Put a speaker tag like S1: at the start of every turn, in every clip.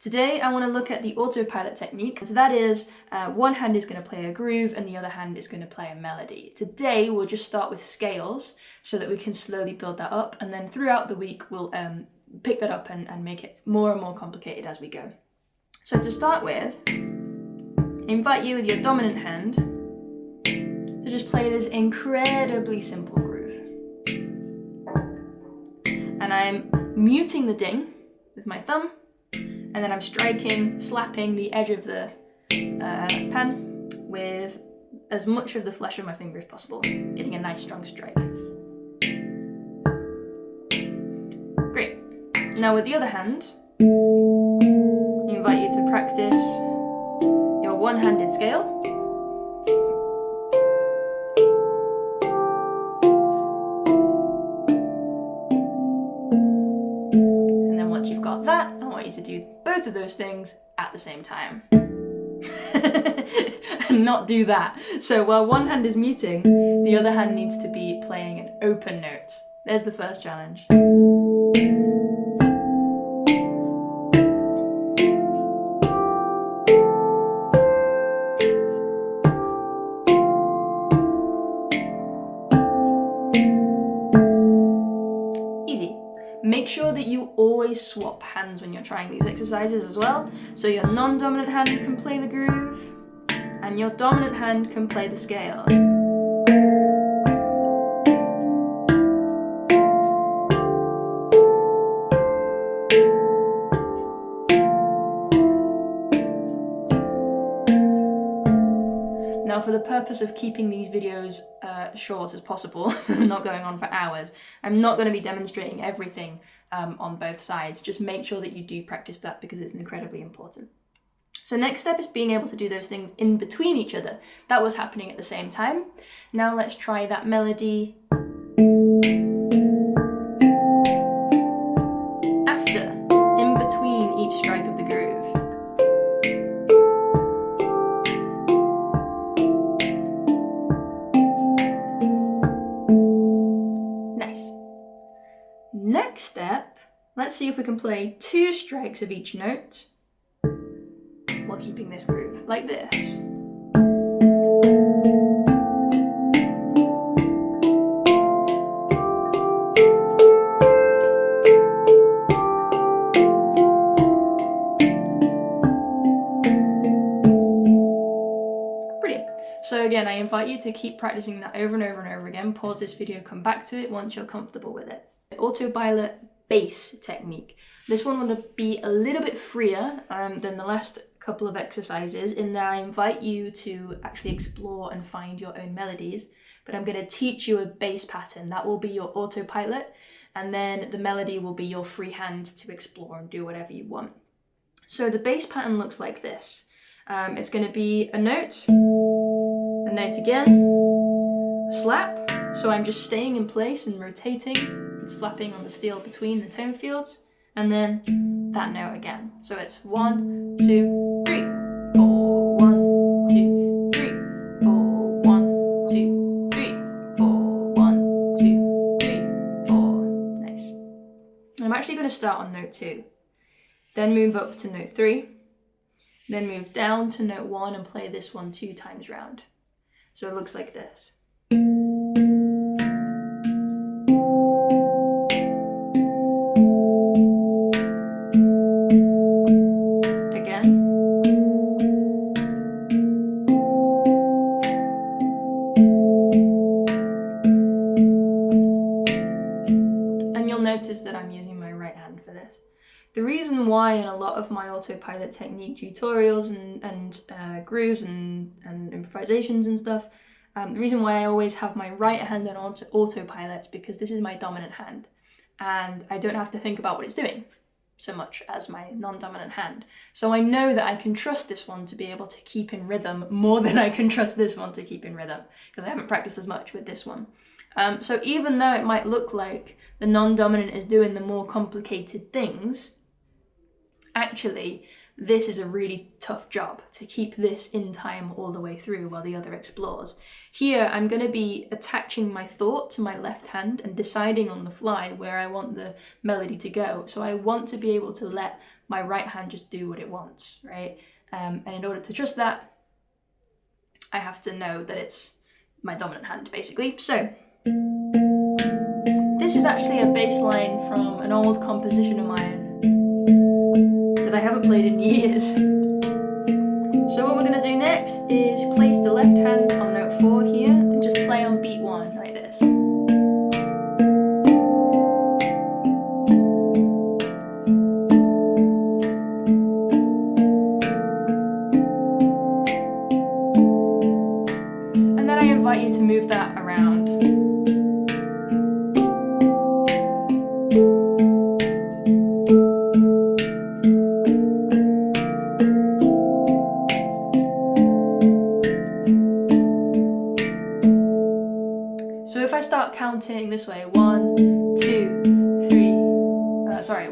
S1: Today I want to look at the autopilot technique. So that is, one hand is going to play a groove and the other hand is going to play a melody. Today we'll just start with scales so that we can slowly build that up, and then throughout the week we'll pick that up and make it more and more complicated as we go. So to start with, I invite you with your dominant hand to just play this incredibly simple groove. And I'm muting the ding with my thumb, and then I'm slapping the edge of the pan with as much of the flesh of my finger as possible, getting a nice strong strike. Great. Now with the other hand, I invite you to practice your one-handed scale. And then once you've got that, I want you to do both of those things at the same time. And not do that. So while one hand is muting, the other hand needs to be playing an open note. There's the first challenge. Make sure that you always swap hands when you're trying these exercises as well. So your non-dominant hand can play the groove, and your dominant hand can play the scale. Now, for the purpose of keeping these videos short as possible, not going on for hours, I'm not going to be demonstrating everything on both sides. Just make sure that you do practice that because it's incredibly important. So next step is being able to do those things in between each other. That was happening at the same time. Now let's try that melody after, in between each strike of the groove. Next step, let's see if we can play 2 strikes of each note while keeping this groove, like this. Brilliant. So again, I invite you to keep practicing that over and over and over again. Pause this video, come back to it once you're comfortable with it. Autopilot bass technique. This one will be a little bit freer than the last couple of exercises, in that I invite you to actually explore and find your own melodies, but I'm going to teach you a bass pattern. That will be your autopilot, and then the melody will be your free hand to explore and do whatever you want. So the bass pattern looks like this. It's going to be a note again, a slap, so I'm just staying in place and rotating, slapping on the steel between the tone fields, and then that note again. So it's 1, 2, 3, 4, 1, 2, 3, 4, 1, 2, 3, 4, 1, 2, 3, 4. Nice. I'm actually going to start on note 2, then move up to note 3, then move down to note 1 and play this one 2 times round. So it looks like this. Notice that I'm using my right hand for this. The reason why in a lot of my autopilot technique tutorials and grooves and improvisations and stuff, the reason why I always have my right hand on autopilot is because this is my dominant hand, and I don't have to think about what it's doing so much as my non-dominant hand. So I know that I can trust this one to be able to keep in rhythm more than I can trust this one to keep in rhythm, because I haven't practiced as much with this one. So even though it might look like the non-dominant is doing the more complicated things, actually this is a really tough job to keep this in time all the way through while the other explores. Here I'm going to be attaching my thought to my left hand and deciding on the fly where I want the melody to go. So I want to be able to let my right hand just do what it wants, right? And in order to trust that, I have to know that it's my dominant hand, basically. So this is actually a bass line from an old composition of mine that I haven't played in years. So what we're going to do next is place the left hand on note 4 here and just play on beat 1 like this. And then I invite you to move that around. Start counting this way: 1, 2, 3.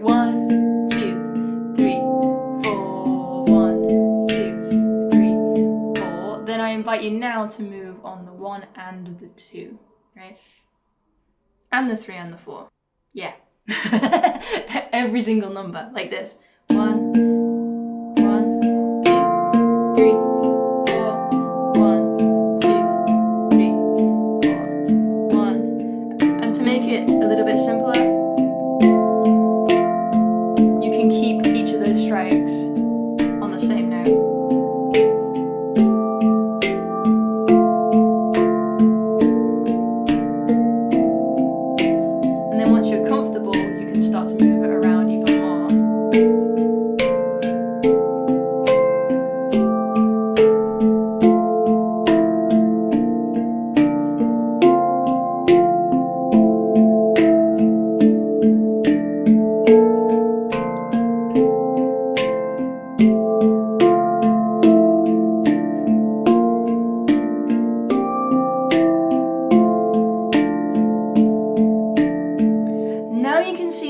S1: 1, 2, 3, 4. 1, 2, 3, 4. Then I invite you now to move on the 1 and the 2, right? And the 3 and the 4. Yeah. Every single number like this. 1, 1, 2, 3. 1, 2, 3, 4, 1. And to make it a little bit simpler, you can keep each of those strikes on the same note. And then once you're comfortable, you can start to move it around even more.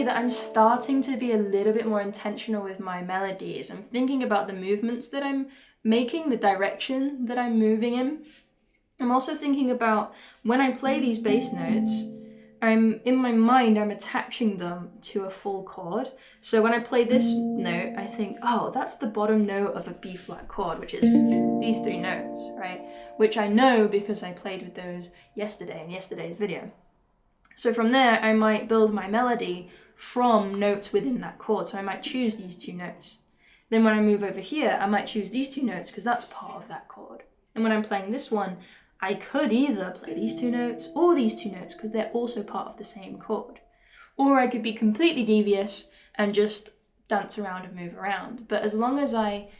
S1: I'm starting to be a little bit more intentional with my melodies. I'm thinking about the movements that I'm making, the direction that I'm moving in. I'm also thinking about when I play these bass notes, in my mind, I'm attaching them to a full chord. So when I play this note, I think, oh, that's the bottom note of a B flat chord, which is these 3 notes, right? Which I know because I played with those yesterday in yesterday's video. So from there, I might build my melody from notes within that chord. So I might choose these 2 notes. Then when I move over here, I might choose these 2 notes because that's part of that chord. And when I'm playing this one, I could either play these 2 notes or these 2 notes because they're also part of the same chord. Or I could be completely devious and just dance around and move around. But as long as I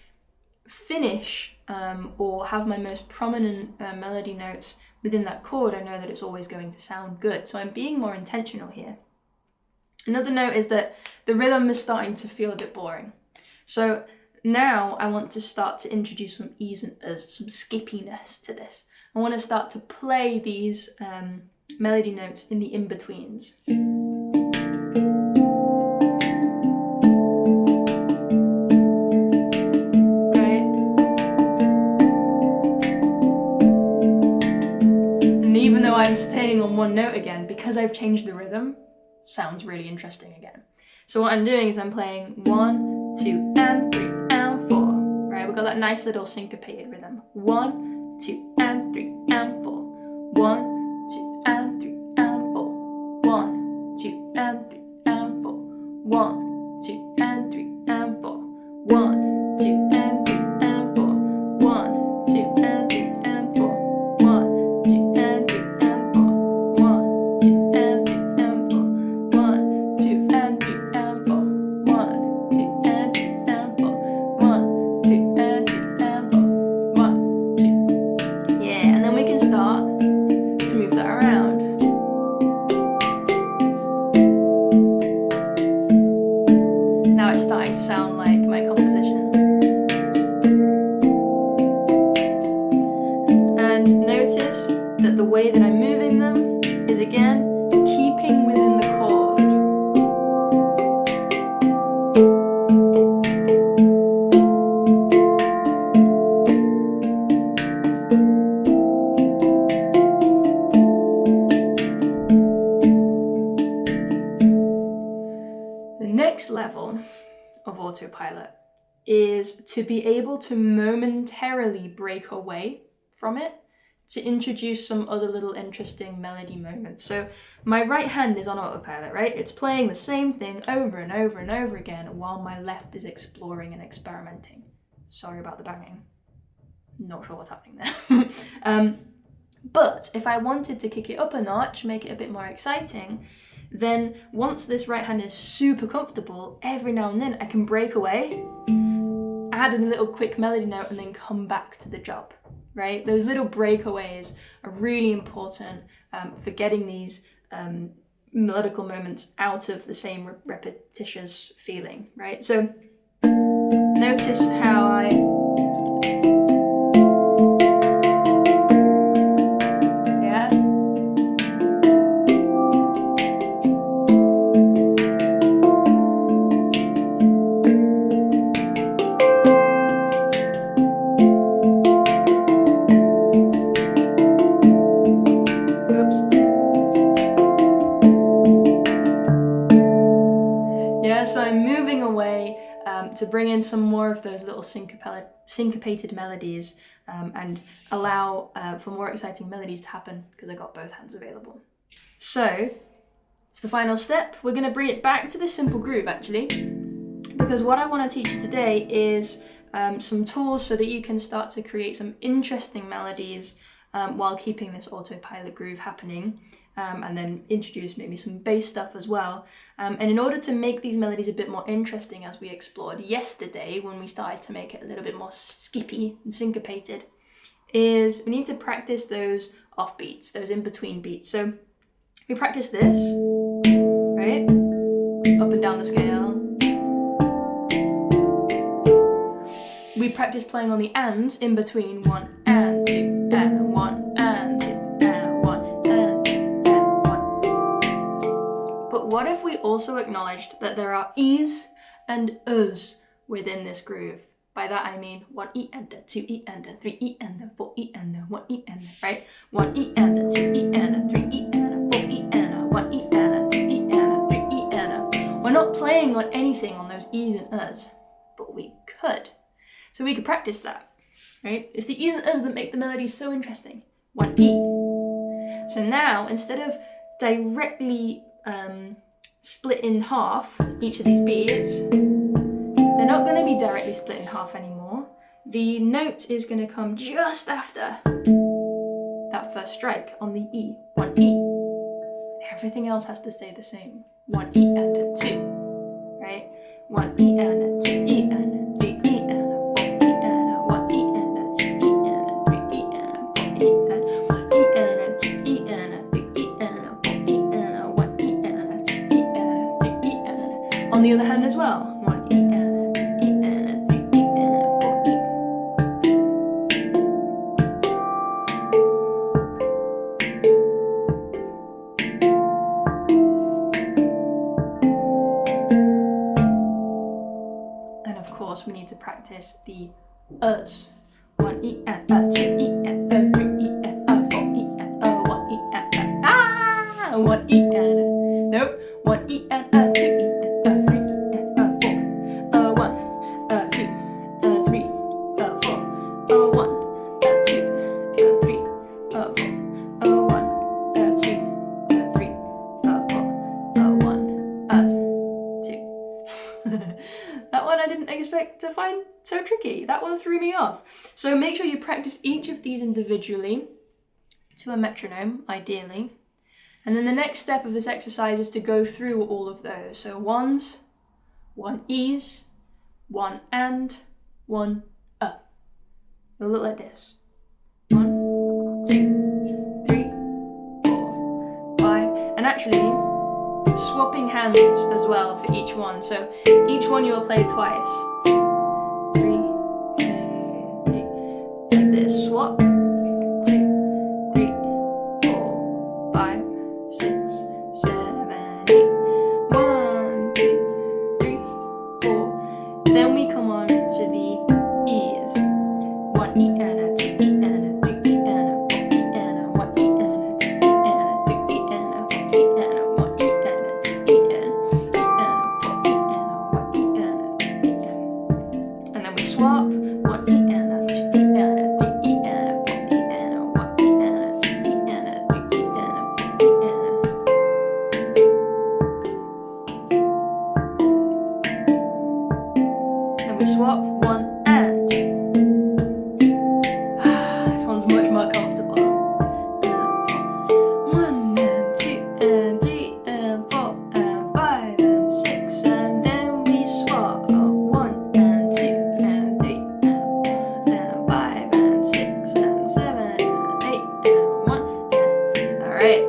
S1: finish or have my most prominent melody notes within that chord, I know that it's always going to sound good. So I'm being more intentional here. Another note is that the rhythm is starting to feel a bit boring. So now I want to start to introduce some ease and some skippiness to this. I want to start to play these melody notes in the in-betweens. Right? And even though I'm staying on one note again, because I've changed the rhythm, sounds really interesting again. So what I'm doing is I'm playing 1, 2, and 3, and 4. Right, we've got that nice little syncopated rhythm. 1, 2, and 3, and 4. 1, 2, and 3, and 4. 1, 2, and 3, and 4. 1, 2, and 3, and 4. 1, 2, and 3, and 4. 1, 2, and 3, and 4. 1, 2, and 3, and 4. 1, 2, and 3, and 4. 1, 2, and 3, and 4. 1, 2, and 3, and 4. 1, 2, and 3, and 4. 1, 2. Yeah, and then we can start to autopilot is to be able to momentarily break away from it to introduce some other little interesting melody moments. So my right hand is on autopilot, right? It's playing the same thing over and over and over again while my left is exploring and experimenting. Sorry about the banging. Not sure what's happening there. But if I wanted to kick it up a notch, make it a bit more exciting, then once this right hand is super comfortable, every now and then I can break away, add a little quick melody note, and then come back to the job, right? Those little breakaways are really important for getting these melodical moments out of the same repetitious feeling, right? So notice how I... to bring in some more of those little syncopated melodies and allow for more exciting melodies to happen because I got both hands available. So it's the final step. We're going to bring it back to this simple groove actually, because what I want to teach you today is some tools so that you can start to create some interesting melodies while keeping this autopilot groove happening. And then introduce maybe some bass stuff as well. And in order to make these melodies a bit more interesting, as we explored yesterday when we started to make it a little bit more skippy and syncopated, is we need to practice those off beats, those in-between beats. So we practice this, right? Up and down the scale. We practice playing on the ands in between 1 and 2 and 1 and 2. What if we also acknowledged that there are E's and U's within this groove? By that I mean 1 E and a 2 E and a 3 E and a 4 E and a 1 E and a, right? 1 E and a 2 E and a 3 E and a 4 E and a 1 E and a 2 E and a 3 E and a. We're not playing on anything on those E's and U's, but we could. So we could practice that, right? It's the E's and U's that make the melody so interesting. 1 E. So now instead of directly split in half each of these beats, they're not going to be directly split in half anymore. The note is going to come just after that first strike on the E, 1 E. Everything else has to stay the same. 1 E and a 2, right? 1 E and a 2 E and a 3 E and a 4 E and a 1 E and a 2 E and a 3 E and a 4 E and 1 E and a 2 E and a 3 E and a 4 E and a 1 E and a 2 E and a 3 E and a. On the other hand as well. 1 E and a 2 E and a 3 E and a 4 E. And of course we need to practice the U's. 1 E and a 2 E and a 3 E and a 4 E and a 1 E and a 1 E and a, nope, 1 E and a 2 E and a 3 E and a 4 a 1 a 2 a 3 a 4 a 1 a 2 a 3 a 4 a 1 a 2 a 3 a 4 a 1 a 2. That one I didn't expect to find so tricky. That one threw me off. So make sure you practice each of these individually to a metronome, ideally. And then the next step of this exercise is to go through all of those. So 1s, 1 E's, 1 and, 1 up. It'll look like this. 1, 2, 3, 4, 5. And actually, swapping hands as well for each one. So each one you'll play twice. 3, 3, like this. Swap. 2, 3, 4, 5, 6, 7, 8. 1, 2, 3, 4. Then we come on to the E's. 1 E and a 2 E and a 3 E and a 4 E and a 1 E and a 2 E and a 3 E and a 4 E and a 1 E and a 2 E and a 4 E and a 1 E and a 2 E and swap. 1 E and a 2 E and a 3 E and a 4 E and a 1 E and a 2 E and a 3 E and a 4 E and a. Then we swap 1 and. This one's much more comfortable. 1 and 2 and 3 and 4 and 5 and 6 and then we swap 1 and 2 and 3 and 5 and 6 and 7 and 8 and 1 and. Alright.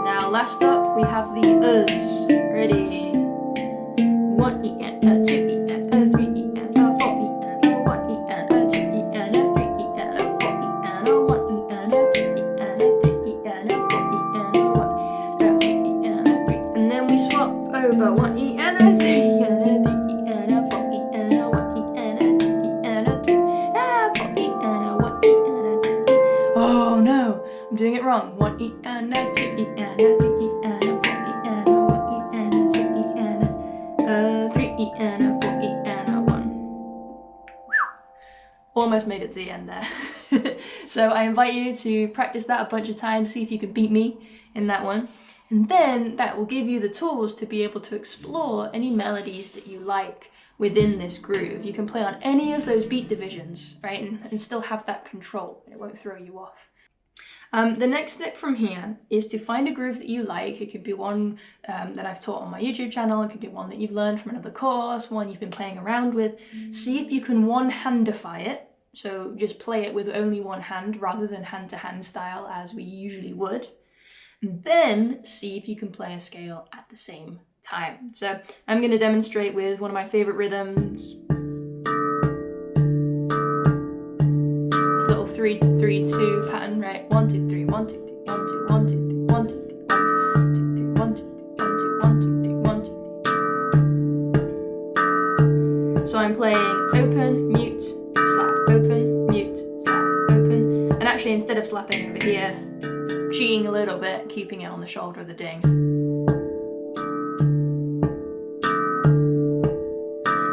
S1: Now last up we have the Us. Ready? 1 E and a 2 E and a 3 E and a 4 E and a 1 E and a 2 E and a 3 E and a 4 E and a 1 E and a 2 E and a 3 E and a 4 E and a 1 and a 2 E and a 3 and then we swap over 1 E and a 2 E and a 3 E and a 4 E and a 1 E and a 2 E and a 3 and 4 E and a 1 E and a 2 E. Oh no, I'm doing it wrong. 1 E and a 2 E and a 3 E and a 4 E and a 1 E and a 2 E and a 3 E and a 4 E and a 1. Almost made it to the end there. So I invite you to practice that a bunch of times, see if you can beat me in that one. And then that will give you the tools to be able to explore any melodies that you like within this groove. You can play on any of those beat divisions, right? And still have that control. It won't throw you off. The next step from here is to find a groove that you like. It could be one that I've taught on my YouTube channel. It could be one that you've learned from another course, one you've been playing around with. See if you can one-handify it. So just play it with only one hand rather than hand-to-hand style as we usually would. And then see if you can play a scale at the same time. So I'm going to demonstrate with one of my favorite rhythms. This little 3-3-2 pattern, right? 1 2 3 1 2 3 1 2 1 2 3 1 2 3 1 2 3 1 2 3 1 2 1 2 3 1 2 3. So I'm playing open, mute, slap, open, mute, slap, open. And actually instead of slapping over here, cheating a little bit, keeping it on the shoulder of the ding.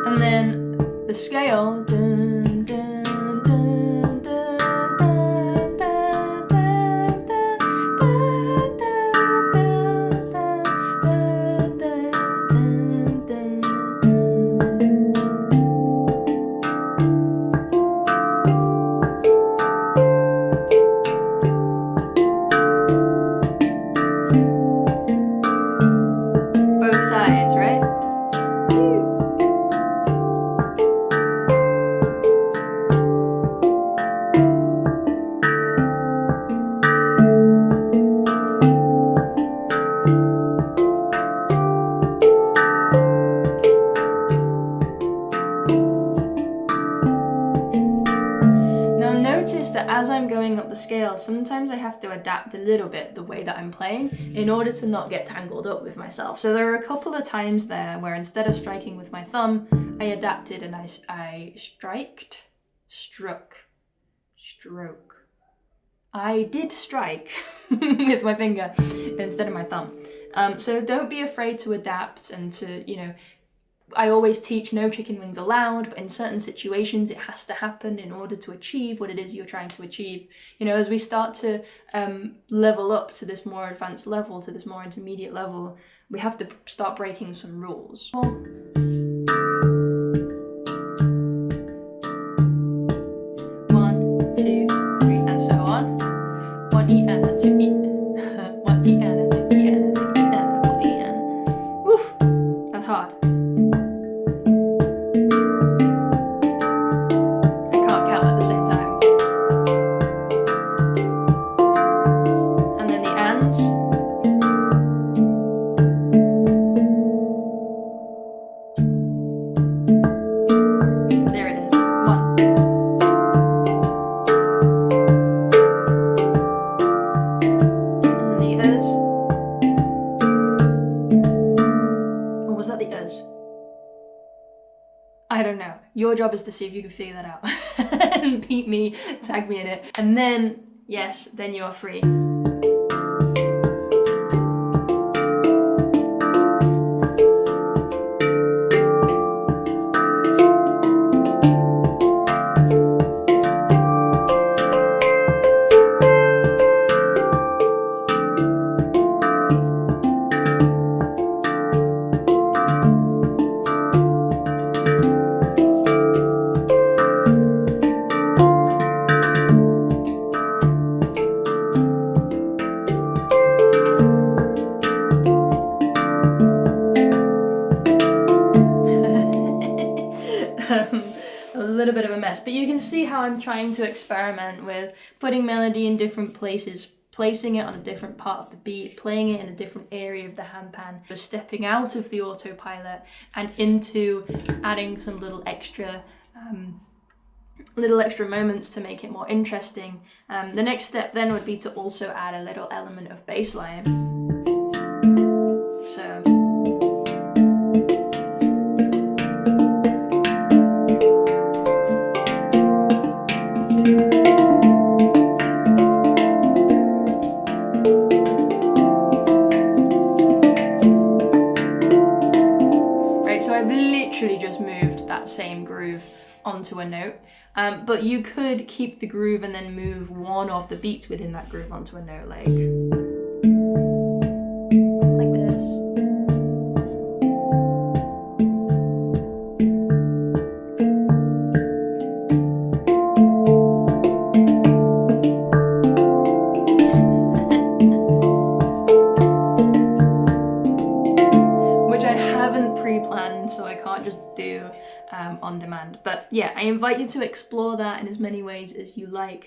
S1: And then the scale. Dun, dun, dun, dun, dun, dun, dun, dun, dun, dun, dun, both sides, right? Now notice that as I'm going up the scale, sometimes I have to adapt a little bit the way that I'm playing in order to not get tangled up with myself. So there are a couple of times there where instead of striking with my thumb, I adapted and I struck. I did strike with my finger instead of my thumb. So don't be afraid to adapt and to, I always teach no chicken wings allowed, but in certain situations it has to happen in order to achieve what it is you're trying to achieve. As we start to level up to this more advanced level, to this more intermediate level, we have to start breaking some rules. 1, 2, 3, and so on. 1 E and a 2 E. 1 E and a 2 E and a 3 E and a 4 E and. Woof! That's hard. I don't know. Your job is to see if you can figure that out and beat me, tag me in it, and then, yes, then you are free. It was a little bit of a mess, but you can see how I'm trying to experiment with putting melody in different places, placing it on a different part of the beat, playing it in a different area of the handpan, just stepping out of the autopilot and into adding some little extra moments to make it more interesting. The next step then would be to also add a little element of bass line. So just moved that same groove onto a note, but you could keep the groove and then move one of the beats within that groove onto a note, like this. Which I haven't pre-planned, so I can't just do on demand. But yeah, I invite you to explore that in as many ways as you like.